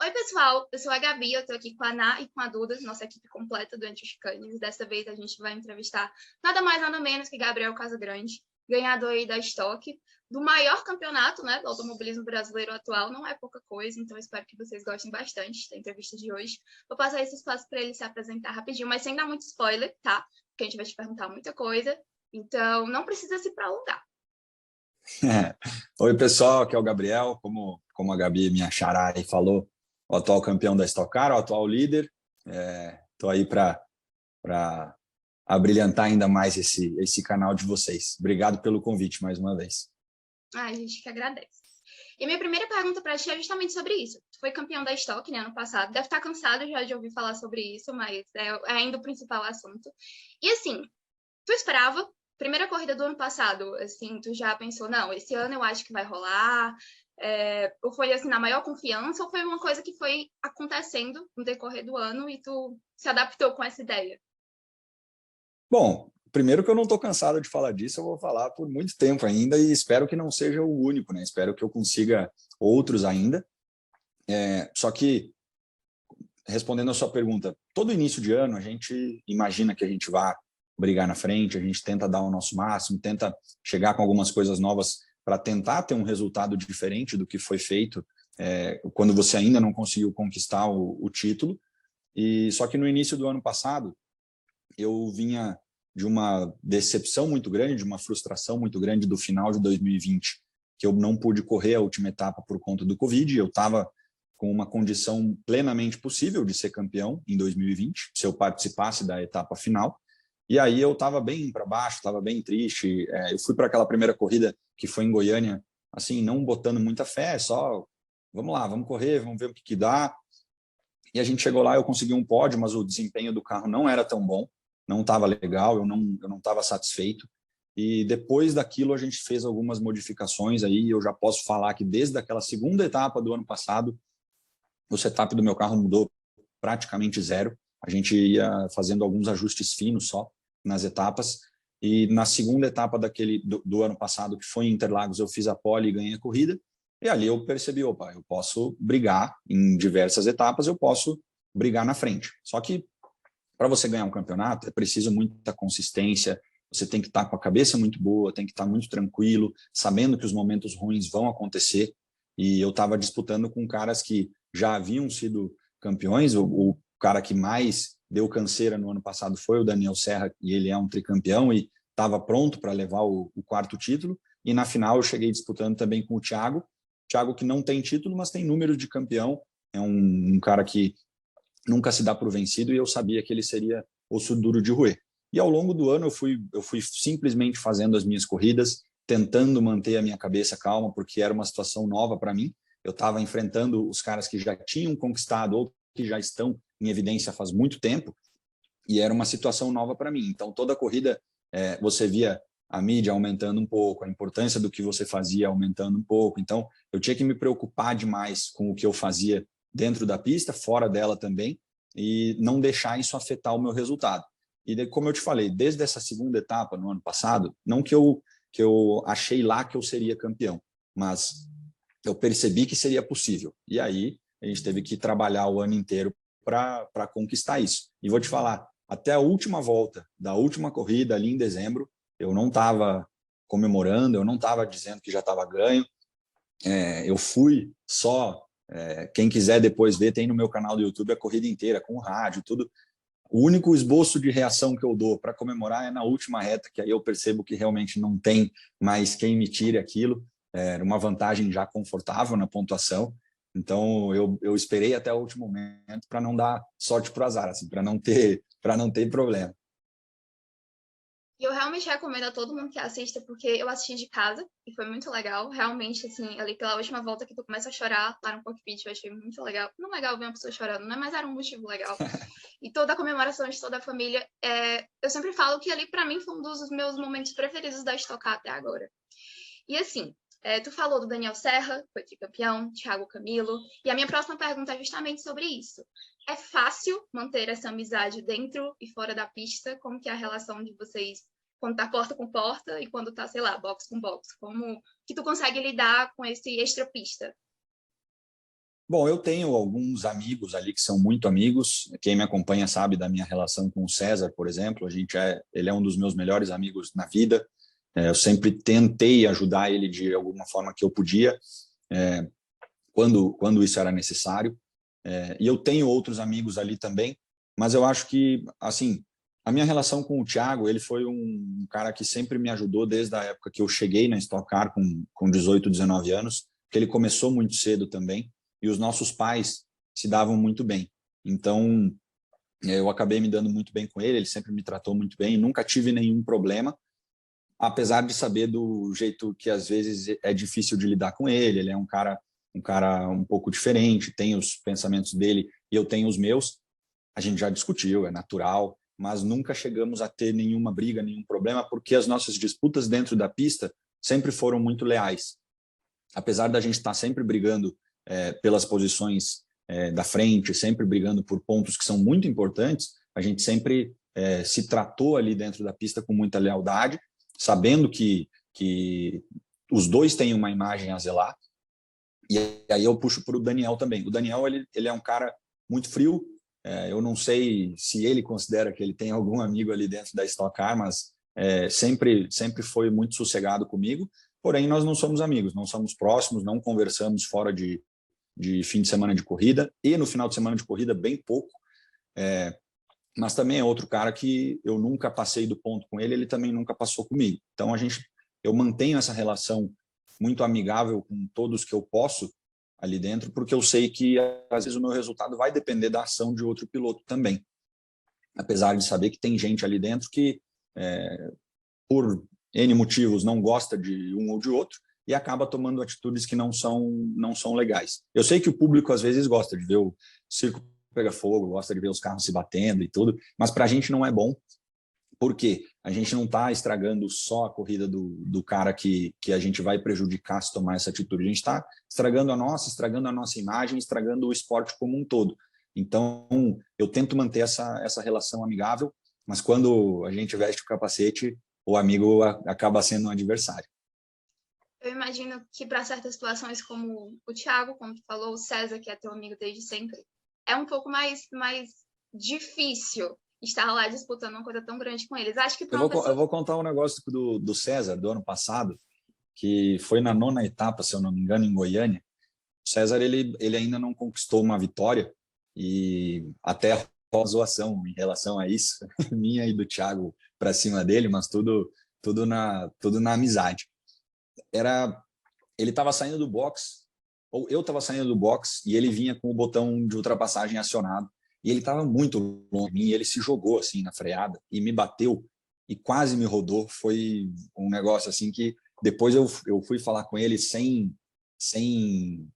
Oi, pessoal, eu sou a Gabi, eu tô aqui com a Ana e com a Duda, nossa equipe completa do Anti-Chicanes. Dessa vez a gente vai entrevistar nada mais, nada menos que Gabriel Casagrande, ganhador aí da Stock, do maior campeonato, né, do automobilismo brasileiro atual. Não é pouca coisa, então espero que vocês gostem bastante da entrevista de hoje. Vou passar esse espaço para ele se apresentar rapidinho, mas sem dar muito spoiler, tá? Porque a gente vai te perguntar muita coisa, então não precisa se prolongar. Oi, pessoal, aqui é o Gabriel. Como a Gabi, minha xará, aí falou, o atual campeão da Stock Car, o atual líder. Estou aí para abrilhantar ainda mais esse canal de vocês. Obrigado pelo convite mais uma vez. A gente que agradece. E a minha primeira pergunta para ti é justamente sobre isso. Tu foi campeão da Stock, né, ano passado. Deve estar cansado já de ouvir falar sobre isso, mas é ainda o principal assunto. E assim, tu esperava? Primeira corrida do ano passado, assim, tu já pensou, não, esse ano eu acho que vai rolar? Ou foi assim, na maior confiança? Ou foi uma coisa que foi acontecendo no decorrer do ano e tu se adaptou com essa ideia? Bom, primeiro que eu não estou cansado de falar disso, eu vou falar por muito tempo ainda e espero que não seja o único, né? Espero que eu consiga outros ainda. Só que, respondendo a sua pergunta, todo início de ano a gente imagina que a gente vai brigar na frente, a gente tenta dar o nosso máximo, tenta chegar com algumas coisas novas para tentar ter um resultado diferente do que foi feito quando você ainda não conseguiu conquistar o título. E só que no início do ano passado eu vinha de uma decepção muito grande, de uma frustração muito grande do final de 2020, que eu não pude correr a última etapa por conta do Covid. Eu estava com uma condição plenamente possível de ser campeão em 2020, se eu participasse da etapa final. E aí eu estava bem para baixo, estava bem triste. Eu fui para aquela primeira corrida que foi em Goiânia, assim, não botando muita fé, só vamos lá, vamos correr, vamos ver o que dá. E a gente chegou lá, eu consegui um pódio, mas o desempenho do carro não era tão bom, não estava legal, eu não estava satisfeito. E depois daquilo a gente fez algumas modificações aí, eu já posso falar que desde aquela segunda etapa do ano passado, o setup do meu carro mudou praticamente zero. A gente ia fazendo alguns ajustes finos só nas etapas. E na segunda etapa do ano passado, que foi em Interlagos, eu fiz a pole e ganhei a corrida. E ali eu percebi, opa, eu posso brigar em diversas etapas, eu posso brigar na frente. Só que para você ganhar um campeonato é preciso muita consistência, você tem que estar com a cabeça muito boa, tem que estar muito tranquilo, sabendo que os momentos ruins vão acontecer. E eu estava disputando com caras que já haviam sido campeões. O cara que mais deu canseira no ano passado foi o Daniel Serra, e ele é um tricampeão e estava pronto para levar o quarto título. E na final eu cheguei disputando também com o Thiago que não tem título, mas tem número de campeão. É um cara que nunca se dá por vencido, e eu sabia que ele seria osso duro de roer. E ao longo do ano eu fui simplesmente fazendo as minhas corridas, tentando manter a minha cabeça calma, porque era uma situação nova para mim. Eu estava enfrentando os caras que já tinham conquistado ou que já estão em evidência faz muito tempo, e era uma situação nova para mim. Então, toda a corrida, você via a mídia aumentando um pouco, a importância do que você fazia aumentando um pouco. Então, eu tinha que me preocupar demais com o que eu fazia dentro da pista, fora dela também, e não deixar isso afetar o meu resultado. E como eu te falei, desde essa segunda etapa no ano passado, não que eu achei lá que eu seria campeão, mas eu percebi que seria possível. E aí a gente teve que trabalhar o ano inteiro para conquistar isso. E vou te falar, até a última volta da última corrida, ali em dezembro, eu não estava comemorando, eu não estava dizendo que já estava ganho. Eu fui só... quem quiser depois ver, tem no meu canal do YouTube a corrida inteira, com rádio, tudo. O único esboço de reação que eu dou para comemorar é na última reta, que aí eu percebo que realmente não tem mais quem me tire aquilo. Era uma vantagem já confortável na pontuação. Então, eu esperei até o último momento para não dar sorte para o azar, assim, para não ter problema. E eu realmente recomendo a todo mundo que assista, porque eu assisti de casa e foi muito legal. Realmente, assim, ali pela última volta que tu começa a chorar lá no cockpit, eu achei muito legal. Não legal ver uma pessoa chorando, né? Mas era um motivo legal. E toda a comemoração de toda a família. Eu sempre falo que ali, pra mim, foi um dos meus momentos preferidos da Stock Car até agora. E assim, tu falou do Daniel Serra, foi tricampeão, Thiago Camilo. E a minha próxima pergunta é justamente sobre isso. É fácil manter essa amizade dentro e fora da pista? Como que é a relação de vocês quando tá porta com porta e quando tá, sei lá, box com box? Como que tu consegue lidar com esse extra pista? Bom, eu tenho alguns amigos ali que são muito amigos. Quem me acompanha sabe da minha relação com o César, por exemplo. Ele é um dos meus melhores amigos na vida. Eu sempre tentei ajudar ele de alguma forma que eu podia, quando isso era necessário. E eu tenho outros amigos ali também, mas eu acho que, assim, a minha relação com o Thiago, ele foi um cara que sempre me ajudou desde a época que eu cheguei na Stock Car com 18, 19 anos, que ele começou muito cedo também, e os nossos pais se davam muito bem. Então, eu acabei me dando muito bem com ele, ele sempre me tratou muito bem, nunca tive nenhum problema, apesar de saber do jeito que às vezes é difícil de lidar com ele. Ele é um cara um pouco diferente, tem os pensamentos dele e eu tenho os meus. A gente já discutiu, é natural, mas nunca chegamos a ter nenhuma briga, nenhum problema, porque as nossas disputas dentro da pista sempre foram muito leais. Apesar da gente estar sempre brigando pelas posições da frente, sempre brigando por pontos que são muito importantes, a gente sempre se tratou ali dentro da pista com muita lealdade, sabendo que os dois têm uma imagem a zelar. E aí eu puxo para o Daniel também. O Daniel, ele é um cara muito frio. Eu não sei se ele considera que ele tem algum amigo ali dentro da Stock Car, mas sempre foi muito sossegado comigo. Porém, nós não somos amigos, não somos próximos, não conversamos fora de fim de semana de corrida, e no final de semana de corrida, bem pouco. Mas também é outro cara que eu nunca passei do ponto com ele, ele também nunca passou comigo. Então, eu mantenho essa relação muito amigável com todos que eu posso ali dentro, porque eu sei que, às vezes, o meu resultado vai depender da ação de outro piloto também. Apesar de saber que tem gente ali dentro que, por N motivos, não gosta de um ou de outro e acaba tomando atitudes que não são legais. Eu sei que o público, às vezes, gosta de ver o circo pegar fogo, gosta de ver os carros se batendo e tudo, mas para a gente não é bom, porque a gente não está estragando só a corrida do cara que a gente vai prejudicar se tomar essa atitude. A gente está estragando a nossa imagem, estragando o esporte como um todo. Então, eu tento manter essa relação amigável, mas quando a gente veste o capacete, o amigo acaba sendo um adversário. Eu imagino que para certas situações, como o Thiago, como tu falou, o César, que é teu amigo desde sempre, é um pouco mais difícil estar lá disputando uma coisa tão grande com eles. Acho que para uma pessoa... Eu vou contar um negócio do César, do ano passado, que foi na 9ª etapa, se eu não me engano, em Goiânia. O César, ele ainda não conquistou uma vitória, e até a zoação em relação a isso, minha e do Thiago para cima dele, mas tudo na amizade. Ele estava saindo do box, ou eu estava saindo do box, e ele vinha com o botão de ultrapassagem acionado, e ele estava muito longe de mim, e ele se jogou assim na freada e me bateu e quase me rodou. Foi um negócio assim que depois eu fui falar com ele sem sem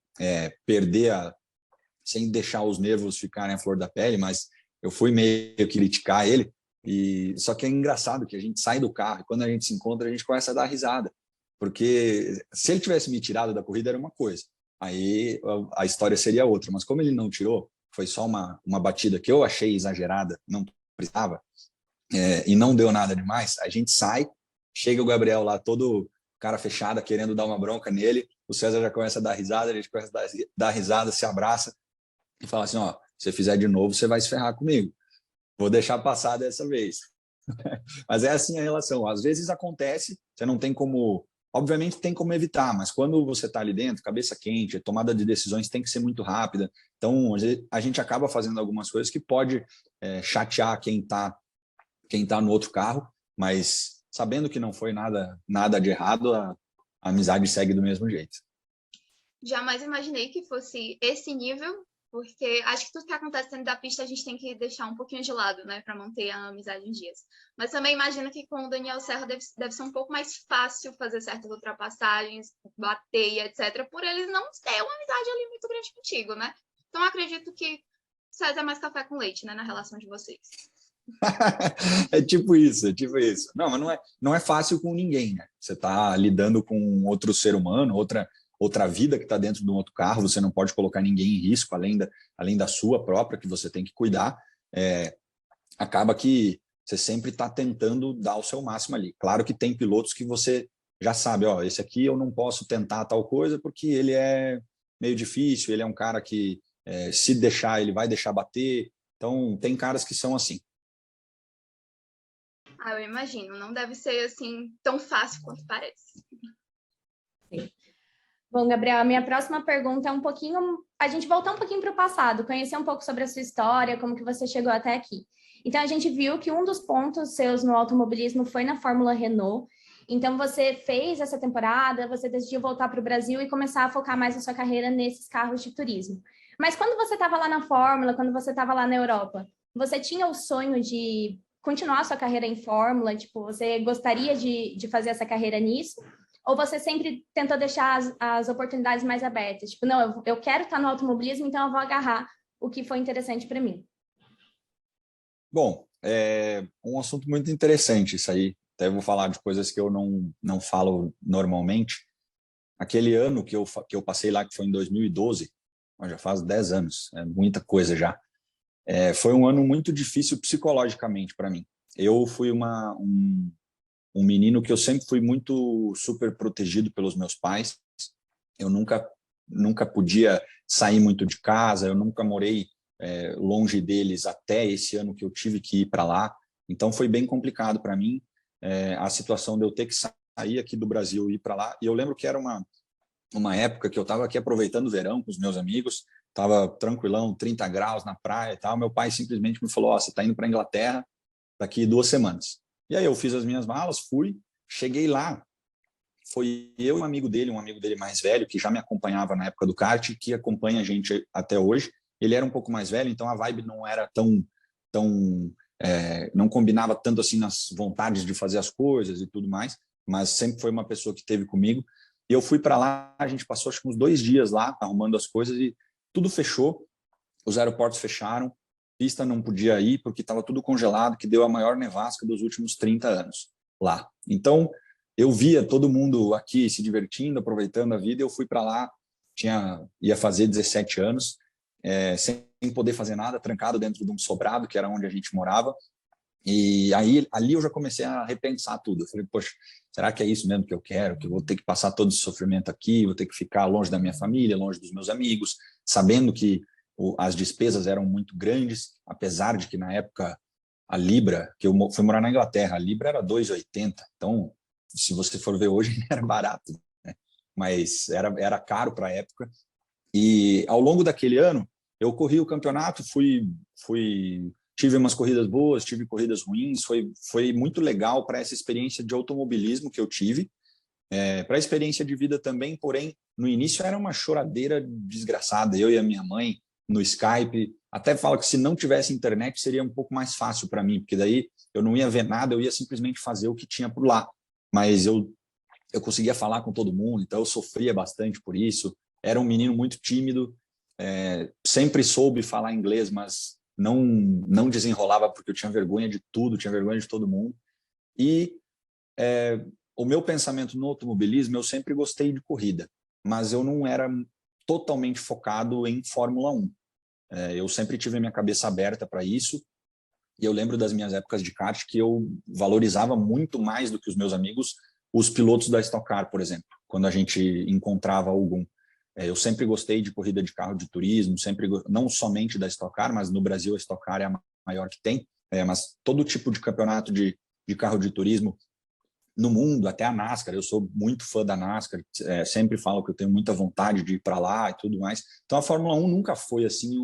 deixar os nervos ficarem à flor da pele, mas eu fui meio que criticar ele. E só que é engraçado que a gente sai do carro e quando a gente se encontra a gente começa a dar risada, porque se ele tivesse me tirado da corrida era uma coisa, aí a história seria outra, mas como ele não tirou, foi só uma batida que eu achei exagerada, não precisava, e não deu nada demais. A gente sai, chega o Gabriel lá todo cara fechada, querendo dar uma bronca nele, o César já começa a dar risada, a gente começa a dar risada, se abraça e fala assim, ó, se você fizer de novo, você vai se ferrar comigo. Vou deixar passar dessa vez. Mas é assim a relação. Às vezes acontece, você não tem como... Obviamente tem como evitar, mas quando você está ali dentro, cabeça quente, a tomada de decisões tem que ser muito rápida. Então, a gente acaba fazendo algumas coisas que pode chatear quem tá no outro carro, mas sabendo que não foi nada de errado, a amizade segue do mesmo jeito. Jamais imaginei que fosse esse nível, porque acho que tudo que acontece dentro da pista a gente tem que deixar um pouquinho de lado, né, para manter a amizade em dias. Mas também imagino que com o Daniel Serra deve ser um pouco mais fácil fazer certas ultrapassagens, bater e etc., por eles não ter uma amizade ali muito grande contigo, né? Então acredito que César é mais café com leite, né, na relação de vocês. É tipo isso. Não, mas não é fácil com ninguém, né? Você está lidando com outro ser humano, outra vida que está dentro de um outro carro, você não pode colocar ninguém em risco, além da sua própria, que você tem que cuidar. Acaba que você sempre está tentando dar o seu máximo ali. Claro que tem pilotos que você já sabe, ó, esse aqui eu não posso tentar tal coisa porque ele é meio difícil, ele é um cara que, se deixar, ele vai deixar bater. Então, tem caras que são assim. Eu imagino. Não deve ser, assim, tão fácil quanto parece. Sim. Bom, Gabriel, a minha próxima pergunta é a gente voltar um pouquinho para o passado, conhecer um pouco sobre a sua história, como que você chegou até aqui. Então, a gente viu que um dos pontos seus no automobilismo foi na Fórmula Renault. Então, você fez essa temporada, você decidiu voltar para o Brasil e começar a focar mais a sua carreira nesses carros de turismo. Mas quando você estava lá na Fórmula, quando você estava lá na Europa, você tinha o sonho de continuar a sua carreira em Fórmula? Tipo, você gostaria de fazer essa carreira nisso? Ou você sempre tentou deixar as oportunidades mais abertas? Tipo, não, eu quero estar no automobilismo, então eu vou agarrar o que foi interessante para mim. Bom, é um assunto muito interessante isso aí. Até vou falar de coisas que eu não falo normalmente. Aquele ano que eu passei lá, que foi em 2012, já faz 10 anos, é muita coisa já. Foi um ano muito difícil psicologicamente para mim. Eu fui um menino que eu sempre fui muito super protegido pelos meus pais. Eu nunca podia sair muito de casa, eu nunca morei longe deles até esse ano que eu tive que ir para lá. Então foi bem complicado para mim a situação de eu ter que sair aqui do Brasil e ir para lá. E eu lembro que era uma época que eu estava aqui aproveitando o verão com os meus amigos, estava tranquilão, 30 graus na praia e tal. Meu pai simplesmente me falou: você está indo para a Inglaterra daqui 2 semanas. E aí eu fiz as minhas malas, fui, cheguei lá. Foi eu e um amigo dele mais velho, que já me acompanhava na época do kart, que acompanha a gente até hoje. Ele era um pouco mais velho, então a vibe não era não combinava tanto assim nas vontades de fazer as coisas e tudo mais, mas sempre foi uma pessoa que esteve comigo. E eu fui para lá, a gente passou acho que uns 2 dias lá, arrumando as coisas, e tudo fechou, os aeroportos fecharam, pista não podia ir porque estava tudo congelado, que deu a maior nevasca dos últimos 30 anos lá. Então, eu via todo mundo aqui se divertindo, aproveitando a vida, e eu fui para lá, ia fazer 17 anos, sem poder fazer nada, trancado dentro de um sobrado, que era onde a gente morava. E aí, ali eu já comecei a repensar tudo. Eu falei, poxa, será que é isso mesmo que eu quero? Que eu vou ter que passar todo esse sofrimento aqui, vou ter que ficar longe da minha família, longe dos meus amigos, sabendo que as despesas eram muito grandes, apesar de que na época a Libra, que eu fui morar na Inglaterra, a Libra era 2,80. Então, se você for ver hoje, era barato, né? Mas era caro para a época. E ao longo daquele ano, eu corri o campeonato, tive umas corridas boas, tive corridas ruins, foi muito legal para essa experiência de automobilismo que eu tive, para a experiência de vida também, porém, no início era uma choradeira desgraçada, eu e a minha mãe no Skype, até falo que se não tivesse internet seria um pouco mais fácil para mim, porque daí eu não ia ver nada, eu ia simplesmente fazer o que tinha por lá, mas eu conseguia falar com todo mundo, então eu sofria bastante por isso, era um menino muito tímido, sempre soube falar inglês, mas não desenrolava porque eu tinha vergonha de tudo, tinha vergonha de todo mundo. E o meu pensamento no automobilismo, eu sempre gostei de corrida, mas eu não era totalmente focado em Fórmula 1. Eu sempre tive a minha cabeça aberta para isso, e eu lembro das minhas épocas de kart que eu valorizava muito mais do que os meus amigos os pilotos da Stock Car, por exemplo, quando a gente encontrava algum. Eu sempre gostei de corrida de carro de turismo, não somente da Stock Car, mas no Brasil a Stock Car é a maior que tem, mas todo tipo de campeonato de carro de turismo no mundo, até a NASCAR, eu sou muito fã da NASCAR, sempre falo que eu tenho muita vontade de ir para lá e tudo mais. Então a Fórmula 1 nunca foi assim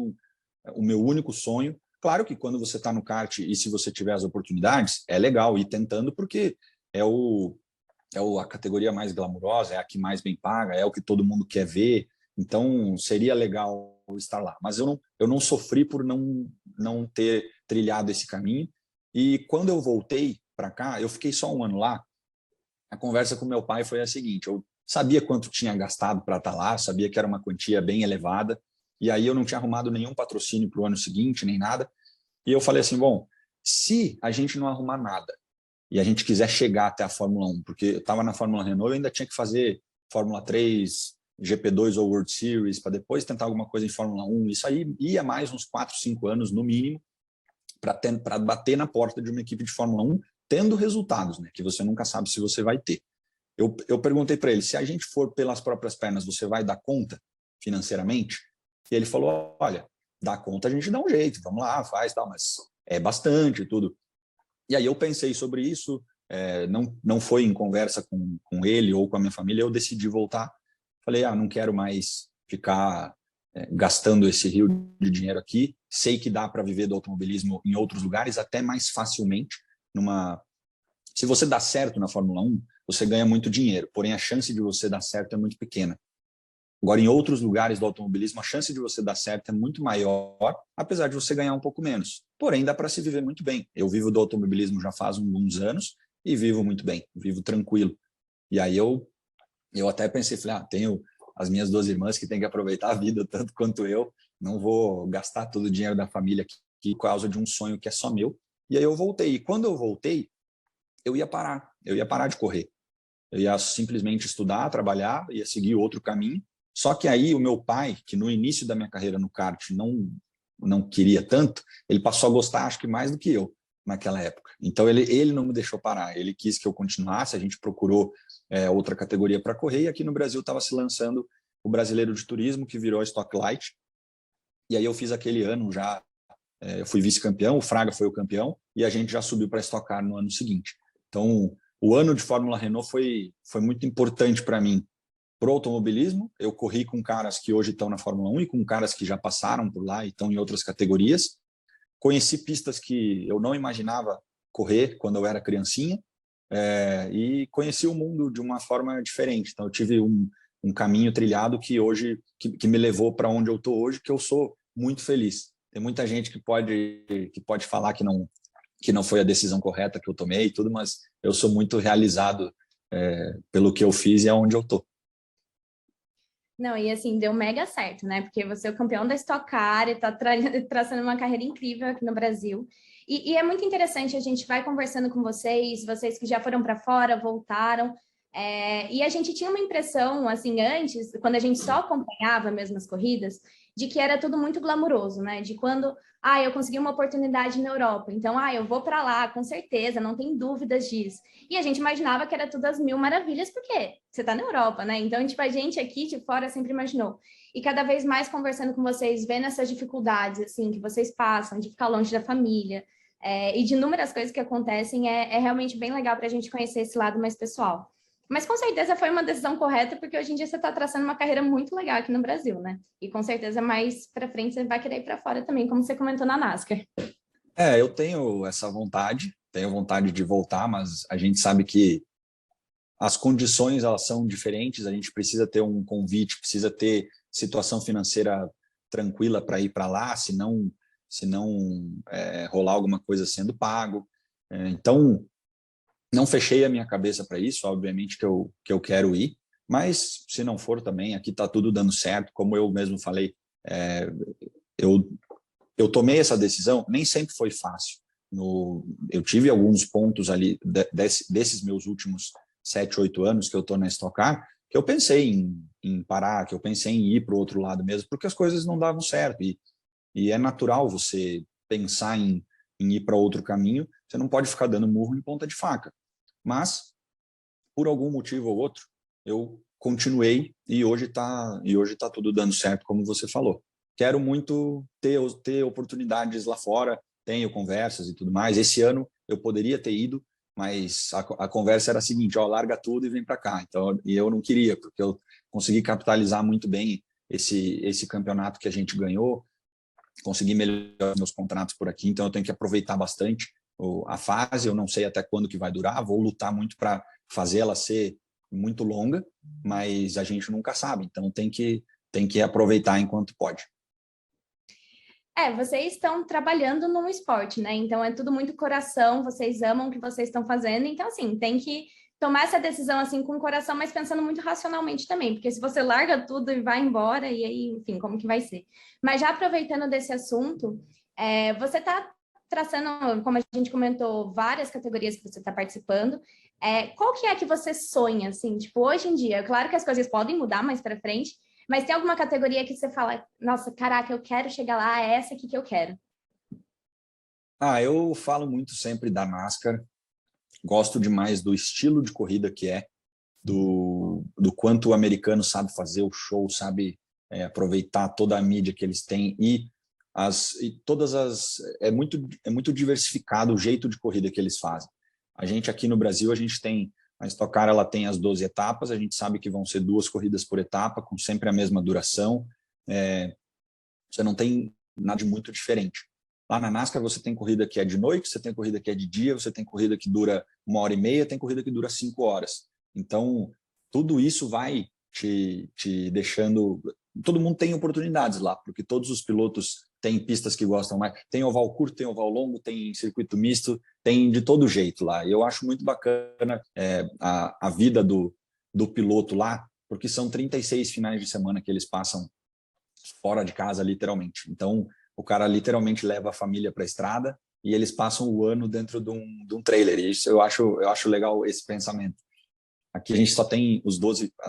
o meu único sonho. Claro que quando você está no kart e se você tiver as oportunidades, é legal ir tentando, porque a categoria mais glamurosa, é a que mais bem paga, é o que todo mundo quer ver, então seria legal estar lá. Mas eu não sofri por não ter trilhado esse caminho, e quando eu voltei para cá, eu fiquei só 1 ano lá, a conversa com meu pai foi a seguinte: eu sabia quanto tinha gastado para estar lá, sabia que era uma quantia bem elevada, e aí eu não tinha arrumado nenhum patrocínio para o ano seguinte, nem nada, e eu falei assim, bom, se a gente não arrumar nada, e a gente quiser chegar até a Fórmula 1, porque eu estava na Fórmula Renault, eu ainda tinha que fazer Fórmula 3, GP2 ou World Series, para depois tentar alguma coisa em Fórmula 1, isso aí ia mais uns 4, 5 anos no mínimo, para bater na porta de uma equipe de Fórmula 1, tendo resultados, né, que você nunca sabe se você vai ter. Eu perguntei para ele, se a gente for pelas próprias pernas, você vai dar conta? financeiramente? E ele falou, olha, dá conta a gente dá um jeito, vamos lá, faz, tal, mas é bastante tudo. E aí eu pensei sobre isso, não foi em conversa com ele ou com a minha família, eu decidi voltar. Falei, não quero mais ficar gastando esse rio de dinheiro aqui, sei que dá para viver do automobilismo em outros lugares, até mais facilmente. Se você dá certo na Fórmula 1, você ganha muito dinheiro, porém a chance de você dar certo é muito pequena. Agora, em outros lugares do automobilismo, a chance de você dar certo é muito maior, apesar de você ganhar um pouco menos. Porém, dá para se viver muito bem. Eu vivo do automobilismo já faz alguns anos e vivo muito bem, vivo tranquilo. E aí eu até pensei, falei, tenho as minhas 2 irmãs que têm que aproveitar a vida tanto quanto eu, não vou gastar todo o dinheiro da família aqui por causa de um sonho que é só meu. E aí eu voltei. E quando eu voltei, eu ia parar de correr. Eu ia simplesmente estudar, trabalhar, ia seguir outro caminho. Só que aí o meu pai, que no início da minha carreira no kart não queria tanto, ele passou a gostar, acho que mais do que eu naquela época. Então ele não me deixou parar, ele quis que eu continuasse, a gente procurou outra categoria para correr, e aqui no Brasil estava se lançando o Brasileiro de Turismo, que virou Stock Light, e aí eu fiz aquele ano já, eu fui vice-campeão, o Fraga foi o campeão, e a gente já subiu para Stock Car no ano seguinte. Então, o ano de Fórmula Renault foi muito importante para mim, para o automobilismo. Eu corri com caras que hoje estão na Fórmula 1 e com caras que já passaram por lá e estão em outras categorias. Conheci pistas que eu não imaginava correr quando eu era criancinha, e conheci o mundo de uma forma diferente. Então, eu tive um caminho trilhado que hoje que me levou para onde eu estou hoje, que eu sou muito feliz. Tem muita gente que pode falar que não foi a decisão correta que eu tomei e tudo, mas eu sou muito realizado pelo que eu fiz e aonde eu estou. Não, e assim, deu mega certo, né? Porque você é o campeão da Stock Car e tá traçando uma carreira incrível aqui no Brasil. E é muito interessante, a gente vai conversando com vocês que já foram para fora, voltaram. E a gente tinha uma impressão, assim, antes, quando a gente só acompanhava mesmo as corridas, de que era tudo muito glamuroso, né? De quando, eu consegui uma oportunidade na Europa, então, eu vou para lá, com certeza, não tem dúvidas disso. E a gente imaginava que era tudo às mil maravilhas, porque você está na Europa, né? Então, tipo, a gente aqui de fora sempre imaginou. E cada vez mais conversando com vocês, vendo essas dificuldades, assim, que vocês passam, de ficar longe da família, e de inúmeras coisas que acontecem, é realmente bem legal para a gente conhecer esse lado mais pessoal. Mas com certeza foi uma decisão correta, porque hoje em dia você está traçando uma carreira muito legal aqui no Brasil, né? E com certeza mais para frente você vai querer ir para fora também, como você comentou na NASCAR. Eu tenho essa vontade, tenho vontade de voltar, mas a gente sabe que as condições elas são diferentes, a gente precisa ter um convite, precisa ter situação financeira tranquila para ir para lá, se não rolar alguma coisa sendo pago. Então, não fechei a minha cabeça para isso, obviamente que eu quero ir, mas se não for também, aqui está tudo dando certo, como eu mesmo falei, eu tomei essa decisão, nem sempre foi fácil. Eu tive alguns pontos ali desses meus últimos 7, 8 anos que eu estou na Stock Car, que eu pensei em parar, que eu pensei em ir para o outro lado mesmo, porque as coisas não davam certo, e é natural você pensar em ir para outro caminho, você não pode ficar dando murro em ponta de faca. Mas, por algum motivo ou outro, eu continuei e hoje tá tudo dando certo, como você falou. Quero muito ter oportunidades lá fora, tenho conversas e tudo mais. Esse ano eu poderia ter ido, mas a conversa era a seguinte, larga tudo e vem para cá. Então, e eu não queria, porque eu consegui capitalizar muito bem esse campeonato que a gente ganhou, consegui melhorar meus contratos por aqui, então eu tenho que aproveitar bastante a fase, eu não sei até quando que vai durar, vou lutar muito para fazer ela ser muito longa, mas a gente nunca sabe, então tem que aproveitar enquanto pode. Vocês estão trabalhando num esporte, né? Então é tudo muito coração, vocês amam o que vocês estão fazendo, então assim, tem que tomar essa decisão assim com o coração, mas pensando muito racionalmente também, porque se você larga tudo e vai embora, e aí, enfim, como que vai ser? Mas já aproveitando desse assunto, você está traçando, como a gente comentou, várias categorias que você está participando. Qual que é que você sonha, assim, tipo, hoje em dia? Claro que as coisas podem mudar mais para frente, mas tem alguma categoria que você fala, nossa, caraca, eu quero chegar lá, é essa aqui que eu quero? Eu falo muito sempre da NASCAR, gosto demais do estilo de corrida que é, do quanto o americano sabe fazer o show, sabe aproveitar toda a mídia que eles têm é muito diversificado o jeito de corrida que eles fazem. A gente aqui no Brasil, a Stock Car, ela tem as 12 etapas, a gente sabe que vão ser 2 corridas por etapa, com sempre a mesma duração. Você não tem nada de muito diferente. Lá na NASCAR você tem corrida que é de noite, você tem corrida que é de dia, você tem corrida que dura 1h30, tem corrida que dura 5 horas. Então, tudo isso vai te deixando... Todo mundo tem oportunidades lá, porque todos os pilotos têm pistas que gostam mais. Tem oval curto, tem oval longo, tem circuito misto, tem de todo jeito lá. E eu acho muito bacana a vida do piloto lá, porque são 36 finais de semana que eles passam fora de casa, literalmente. Então, o cara literalmente leva a família para a estrada e eles passam o ano dentro de um trailer. E isso eu acho legal, esse pensamento. Aqui a gente só tem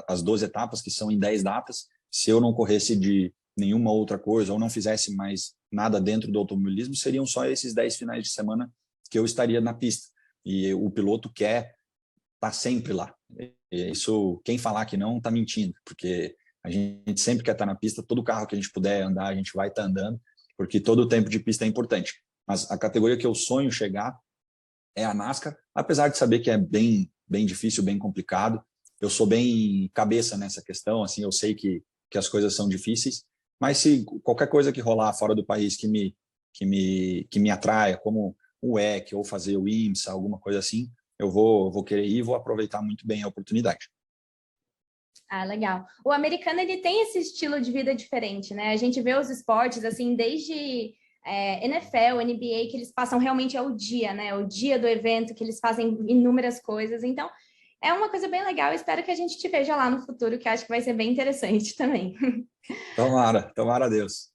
as 12 etapas, que são em 10 datas. Se eu não corresse de nenhuma outra coisa ou não fizesse mais nada dentro do automobilismo, seriam só esses 10 finais de semana que eu estaria na pista. E o piloto quer estar sempre lá. Isso, quem falar que não, está mentindo, porque a gente sempre quer estar na pista. Todo carro que a gente puder andar, a gente vai estar andando, porque todo o tempo de pista é importante. Mas a categoria que eu sonho chegar é a NASCAR, apesar de saber que é bem difícil, bem complicado. Eu sou bem cabeça nessa questão, assim, eu sei que as coisas são difíceis, mas se qualquer coisa que rolar fora do país que me atraia, como o WEC ou fazer o IMSA, alguma coisa assim, eu vou querer ir e vou aproveitar muito bem a oportunidade. Ah, legal. O americano, ele tem esse estilo de vida diferente, né? A gente vê os esportes, assim, desde NFL, NBA, que eles passam realmente ao dia, né? O dia do evento, que eles fazem inúmeras coisas. Então, é uma coisa bem legal. Espero que a gente te veja lá no futuro, que acho que vai ser bem interessante também. Tomara a Deus.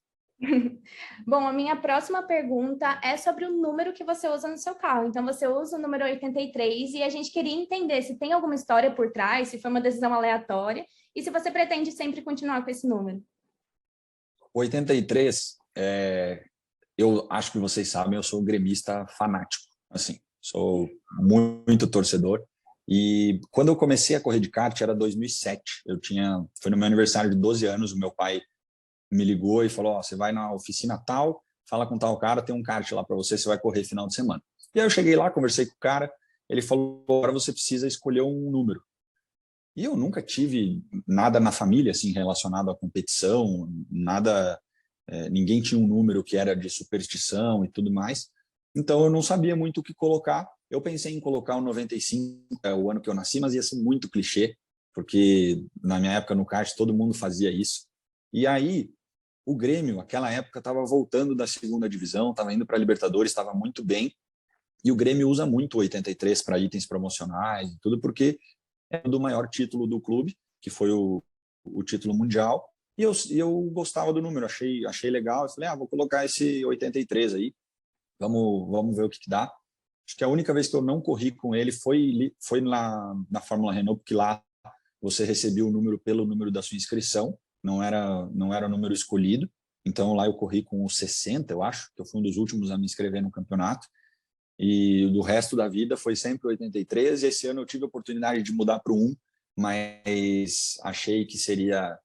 Bom, a minha próxima pergunta é sobre o número que você usa no seu carro. Então, você usa o número 83 e a gente queria entender se tem alguma história por trás, se foi uma decisão aleatória e se você pretende sempre continuar com esse número. 83, eu acho que vocês sabem, eu sou gremista fanático, assim, sou muito torcedor. E quando eu comecei a correr de kart, era 2007. Foi no meu aniversário de 12 anos, o meu pai me ligou e falou: você vai na oficina tal, fala com tal cara, tem um kart lá para você, você vai correr final de semana. E aí eu cheguei lá, conversei com o cara, ele falou: agora você precisa escolher um número. E eu nunca tive nada na família assim relacionado à competição, nada, ninguém tinha um número que era de superstição e tudo mais. Então eu não sabia muito o que colocar. Eu pensei em colocar o 95, o ano que eu nasci, mas ia ser muito clichê, porque na minha época no kart todo mundo fazia isso. E aí o Grêmio, naquela época, estava voltando da segunda divisão, estava indo para a Libertadores, estava muito bem. E o Grêmio usa muito o 83 para itens promocionais e tudo, porque é do maior título do clube, que foi o título mundial. E eu gostava do número, achei legal. Eu falei: vou colocar esse 83 aí, vamos ver o que dá. Acho que a única vez que eu não corri com ele foi na Fórmula Renault, porque lá você recebia o número pelo número da sua inscrição, não era o número escolhido. Então lá eu corri com o 60, eu acho, que eu fui um dos últimos a me inscrever no campeonato. E do resto da vida foi sempre 83. E esse ano eu tive a oportunidade de mudar para o 1, mas achei que seria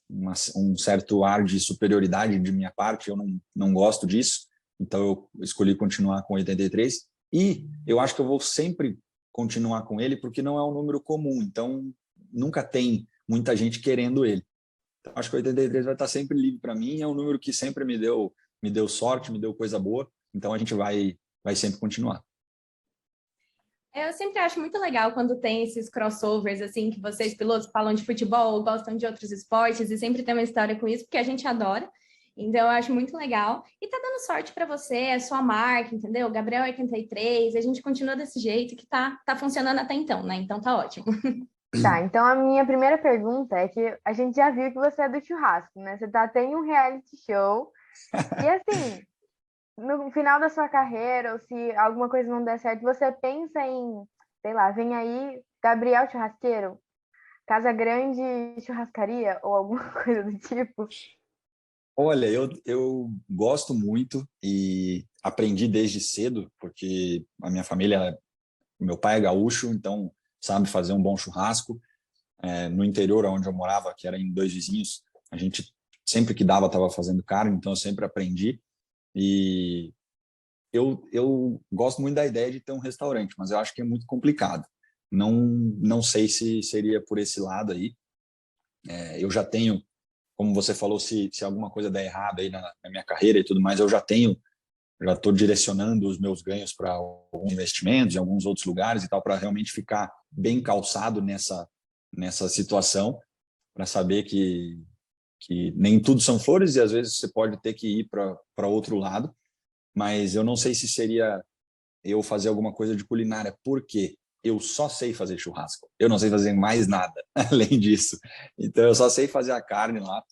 um certo ar de superioridade de minha parte. Eu não gosto disso, então eu escolhi continuar com 83. E eu acho que eu vou sempre continuar com ele, porque não é um número comum, então nunca tem muita gente querendo ele. Então, acho que 83 vai estar sempre livre para mim. É um número que sempre me deu sorte, me deu coisa boa. Então a gente vai sempre continuar. Eu sempre acho muito legal quando tem esses crossovers, assim, que vocês, pilotos, falam de futebol, gostam de outros esportes, e sempre tem uma história com isso, porque a gente adora. Então, eu acho muito legal. E tá dando sorte para você, é sua marca, entendeu? Gabriel 83, a gente continua desse jeito que tá funcionando até então, né? Então tá ótimo. Tá, então a minha primeira pergunta é que a gente já viu que você é do churrasco, né? Você tem um reality show. E assim, no final da sua carreira, ou se alguma coisa não der certo, você pensa em, sei lá, vem aí Gabriel Churrasqueiro, Casa Grande Churrascaria, ou alguma coisa do tipo? Olha, eu gosto muito e aprendi desde cedo, porque a minha família, meu pai é gaúcho, então sabe fazer um bom churrasco. No interior onde eu morava, que era em Dois Vizinhos, A gente, sempre que dava, estava fazendo carne, então eu sempre aprendi. E eu gosto muito da ideia de ter um restaurante, mas eu acho que é muito complicado. Não sei se seria por esse lado aí. Eu já tenho, como você falou, se alguma coisa der errado aí na minha carreira e tudo mais, já estou direcionando os meus ganhos para alguns investimentos em alguns outros lugares e tal, para realmente ficar bem calçado nessa situação, para saber que nem tudo são flores e às vezes você pode ter que ir para outro lado, mas eu não sei se seria eu fazer alguma coisa de culinária, porque eu só sei fazer churrasco, eu não sei fazer mais nada além disso, então eu só sei fazer a carne lá,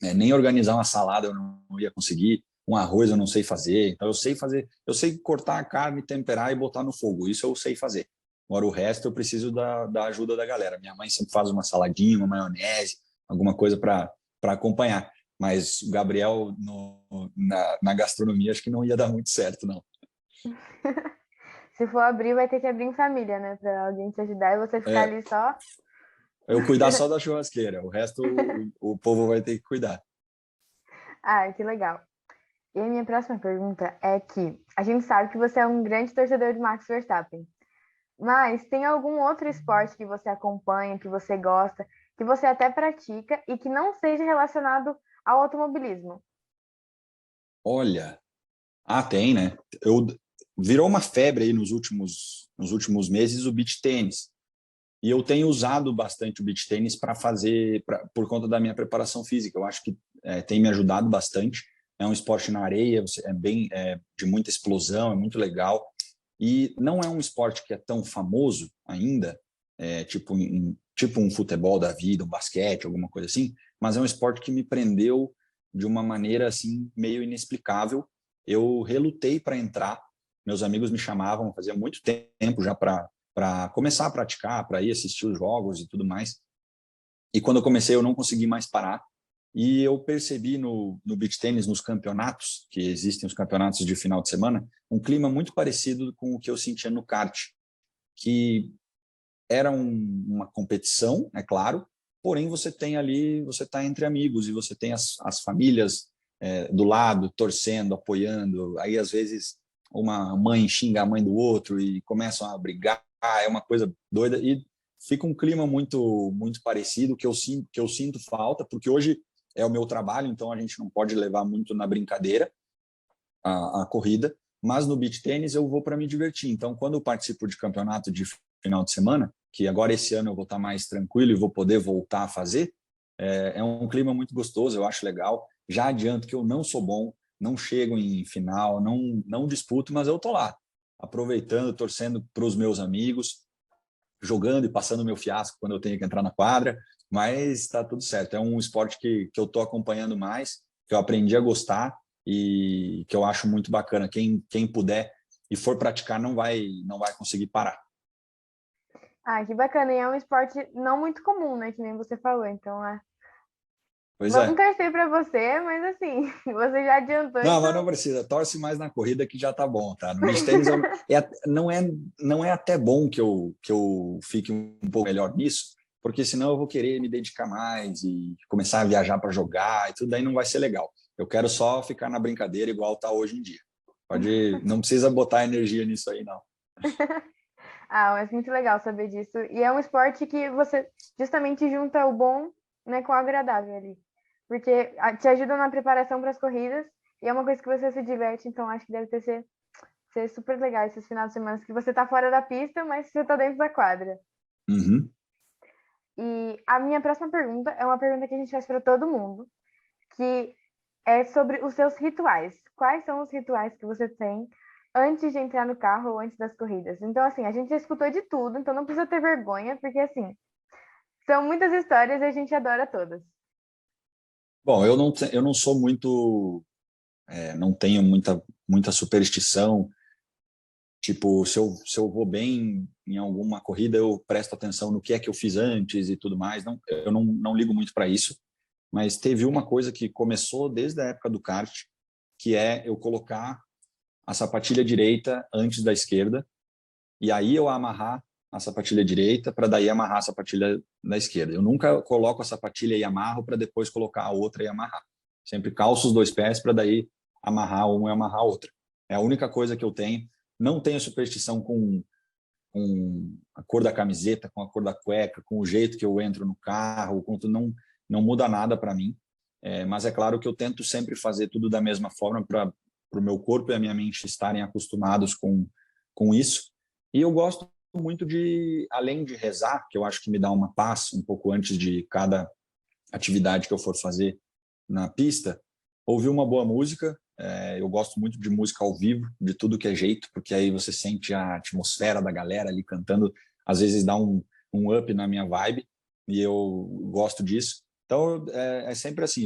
nem organizar uma salada eu não ia conseguir, um arroz eu não sei fazer, então eu sei cortar a carne, temperar e botar no fogo, isso eu sei fazer. Agora o resto eu preciso da ajuda da galera. Minha mãe sempre faz uma saladinha, uma maionese, alguma coisa para acompanhar, mas o Gabriel na gastronomia acho que não ia dar muito certo, não. Se for abrir, vai ter que abrir em família, né? Para alguém te ajudar e você ficar ali só. Eu cuidar só da churrasqueira, o resto o povo vai ter que cuidar. Ah, que legal. E a minha próxima pergunta é que a gente sabe que você é um grande torcedor de Max Verstappen, mas tem algum outro esporte que você acompanha, que você gosta, que você até pratica e que não seja relacionado ao automobilismo? Olha, tem, né? Virou uma febre aí nos últimos meses o beach tênis. E eu tenho usado bastante o beach tênis para fazer, por conta da minha preparação física. Eu acho que tem me ajudado bastante. É um esporte na areia, de muita explosão, é muito legal. E não é um esporte que é tão famoso ainda, tipo um futebol da vida, um basquete, alguma coisa assim, mas é um esporte que me prendeu de uma maneira assim meio inexplicável. Eu relutei para entrar, meus amigos me chamavam, fazia muito tempo já para começar a praticar, para ir assistir os jogos e tudo mais. E quando eu comecei, eu não consegui mais parar. E eu percebi no beach tênis, nos campeonatos, que existem os campeonatos de final de semana, um clima muito parecido com o que eu sentia no kart, que era uma competição, é claro, porém você tem ali, você está entre amigos e você tem as famílias do lado, torcendo, apoiando. Aí, às vezes, uma mãe xinga a mãe do outro e começam a brigar, é uma coisa doida. E fica um clima muito, muito parecido, que eu sinto falta, porque hoje é o meu trabalho, então a gente não pode levar muito na brincadeira a corrida, mas no beach tênis eu vou para me divertir. Então, quando eu participo de campeonato de final de semana, que agora esse ano eu vou estar mais tranquilo e vou poder voltar a fazer, é um clima muito gostoso, eu acho legal. Já adianto que eu não sou bom, não chego em final, não disputo, mas eu estou lá, aproveitando, torcendo para os meus amigos, jogando e passando meu fiasco quando eu tenho que entrar na quadra, mas está tudo certo. É um esporte que eu estou acompanhando mais, que eu aprendi a gostar e que eu acho muito bacana. Quem puder e for praticar não vai conseguir parar. Ah, que bacana. E é um esporte não muito comum, né? Que nem você falou. Então, Pois vamos é. torcer para você, mas assim, você já adiantou. Não, então... mas não precisa. Torce mais na corrida que já tá bom, tá? No beach tênis não é até bom que eu fique um pouco melhor nisso, porque senão eu vou querer me dedicar mais e começar a viajar para jogar e tudo, daí não vai ser legal. Eu quero só ficar na brincadeira igual tá hoje em dia. Não precisa botar energia nisso aí, não. Ah, mas muito legal saber disso. E é um esporte que você justamente junta o bom, né, com o agradável ali. Porque te ajuda na preparação para as corridas e é uma coisa que você se diverte, então acho que deve ser super legal esses finais de semana que você tá fora da pista, mas você tá dentro da quadra. Uhum. E a minha próxima pergunta é uma pergunta que a gente faz para todo mundo, que é sobre os seus rituais. Quais são os rituais que você tem antes de entrar no carro ou antes das corridas? Então, assim, a gente já escutou de tudo, então não precisa ter vergonha, porque, assim, são muitas histórias e a gente adora todas. Bom, eu não sou muito... não tenho muita superstição. Tipo, se eu vou bem em alguma corrida, eu presto atenção no que é que eu fiz antes e tudo mais. Eu não ligo muito para isso. Mas teve uma coisa que começou desde a época do kart, que é eu colocar a sapatilha direita antes da esquerda, e aí eu amarrar a sapatilha direita para daí amarrar a sapatilha da esquerda. Eu nunca coloco a sapatilha e amarro para depois colocar a outra e amarrar. Sempre calço os 2 pés para daí amarrar uma e amarrar a outra. É a única coisa que eu tenho. Não tenho superstição com a cor da camiseta, com a cor da cueca, com o jeito que eu entro no carro, não muda nada para mim. Mas é claro que eu tento sempre fazer tudo da mesma forma para o meu corpo e a minha mente estarem acostumados com isso. E eu gosto muito de, além de rezar, que eu acho que me dá uma paz um pouco antes de cada atividade que eu for fazer na pista, ouvir uma boa música. Eu gosto muito de música ao vivo, de tudo que é jeito, porque aí você sente a atmosfera da galera ali cantando, às vezes dá um up na minha vibe, e eu gosto disso. Então, é sempre assim,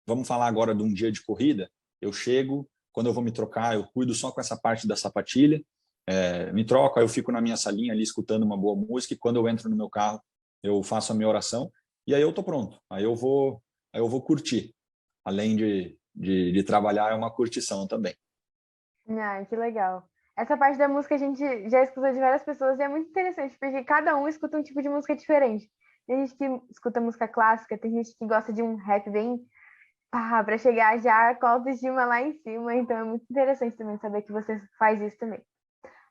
vamos falar agora de um dia de corrida, eu chego, quando eu vou me trocar, eu cuido só com essa parte da sapatilha, me troco, aí eu fico na minha salinha ali escutando uma boa música, e quando eu entro no meu carro, eu faço a minha oração, e aí eu tô pronto, aí eu vou curtir, além de trabalhar, é uma curtição também. Ah, que legal. Essa parte da música a gente já escutou de várias pessoas e é muito interessante, porque cada um escuta um tipo de música diferente. Tem gente que escuta música clássica, tem gente que gosta de um rap bem para chegar já com a autoestima lá em cima, então é muito interessante também saber que você faz isso também.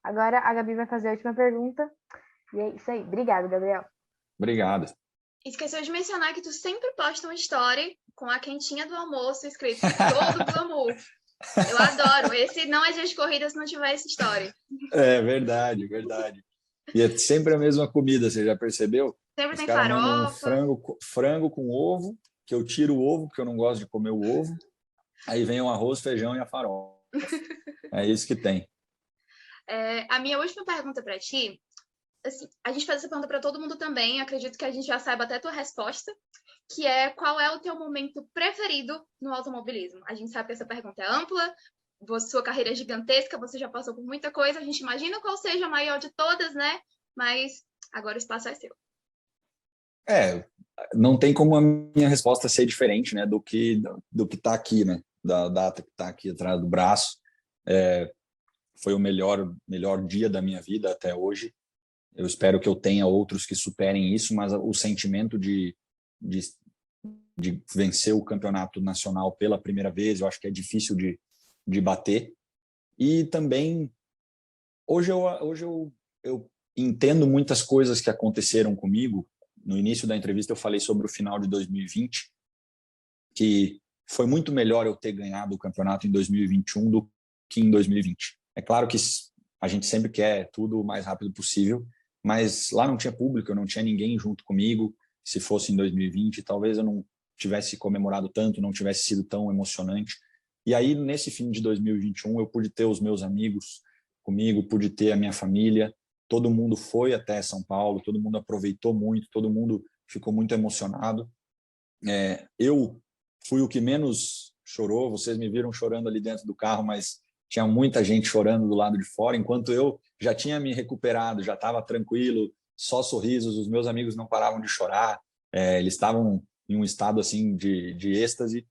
Agora a Gabi vai fazer a última pergunta, e é isso aí. Obrigada, Gabriel. Obrigado. Esqueceu de mencionar que tu sempre posta uma story com a quentinha do almoço escrito todo glamour. Eu adoro. Esse não é dia de corrida se não tiver essa história. É verdade, verdade. E é sempre a mesma comida, você já percebeu? Sempre Os tem caras mandam farofa. frango com ovo, que eu tiro o ovo, porque eu não gosto de comer o ovo. Aí vem o arroz, feijão e a farofa. É isso que tem. A minha última pergunta para ti, assim, a gente faz essa pergunta para todo mundo também, acredito que a gente já saiba até a tua resposta, que é qual é o teu momento preferido no automobilismo? A gente sabe que essa pergunta é ampla, sua carreira é gigantesca, você já passou por muita coisa, a gente imagina qual seja a maior de todas, né? Mas agora o espaço é seu. Não tem como a minha resposta ser diferente, né, do que está aqui, né, da data que está aqui atrás do braço. Foi o melhor dia da minha vida até hoje. Eu espero que eu tenha outros que superem isso, mas o sentimento de vencer o campeonato nacional pela primeira vez, eu acho que é difícil de bater. E também, hoje eu entendo muitas coisas que aconteceram comigo. No início da entrevista eu falei sobre o final de 2020, que foi muito melhor eu ter ganhado o campeonato em 2021 do que em 2020. É claro que a gente sempre quer tudo o mais rápido possível, mas lá não tinha público, eu não tinha ninguém junto comigo. Se fosse em 2020, talvez eu não tivesse comemorado tanto, não tivesse sido tão emocionante. E aí, nesse fim de 2021, eu pude ter os meus amigos comigo, pude ter a minha família, todo mundo foi até São Paulo, todo mundo aproveitou muito, todo mundo ficou muito emocionado. Eu fui o que menos chorou, vocês me viram chorando ali dentro do carro, mas tinha muita gente chorando do lado de fora, enquanto eu já tinha me recuperado, já estava tranquilo, só sorrisos, os meus amigos não paravam de chorar, eles estavam em um estado assim de êxtase,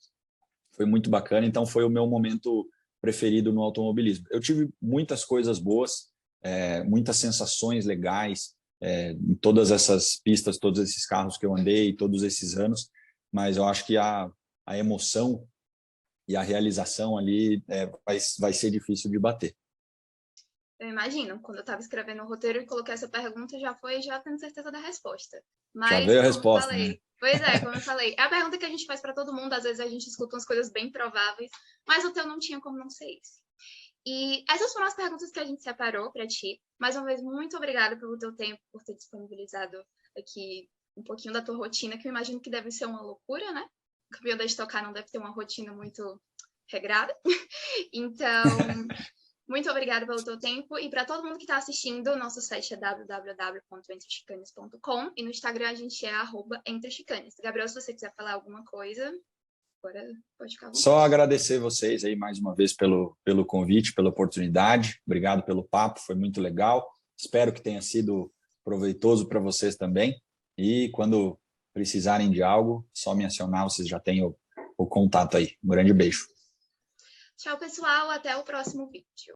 foi muito bacana, então foi o meu momento preferido no automobilismo. Eu tive muitas coisas boas, muitas sensações legais em todas essas pistas, todos esses carros que eu andei, todos esses anos, mas eu acho que a emoção e a realização ali vai ser difícil de bater. Eu imagino, quando eu estava escrevendo o roteiro e coloquei essa pergunta, já tendo certeza da resposta. Mas, já veio a como resposta, eu falei, né? Pois é, como eu falei, é a pergunta que a gente faz para todo mundo, às vezes a gente escuta umas coisas bem prováveis, mas o teu não tinha como não ser isso. E essas foram as perguntas que a gente separou para ti. Mais uma vez, muito obrigada pelo teu tempo, por ter disponibilizado aqui um pouquinho da tua rotina, que eu imagino que deve ser uma loucura, né? O campeão da Estocar não deve ter uma rotina muito regrada. Então, muito obrigada pelo teu tempo. E para todo mundo que está assistindo, nosso site é www.entrechicanes.com e no Instagram a gente é @entrechicanes. Gabriel, se você quiser falar alguma coisa, agora pode ficar à vontade. Só agradecer vocês aí mais uma vez pelo convite, pela oportunidade. Obrigado pelo papo, foi muito legal. Espero que tenha sido proveitoso para vocês também. E quando precisarem de algo, só me acionar, vocês já têm o contato aí. Um grande beijo. Tchau, pessoal. Até o próximo vídeo.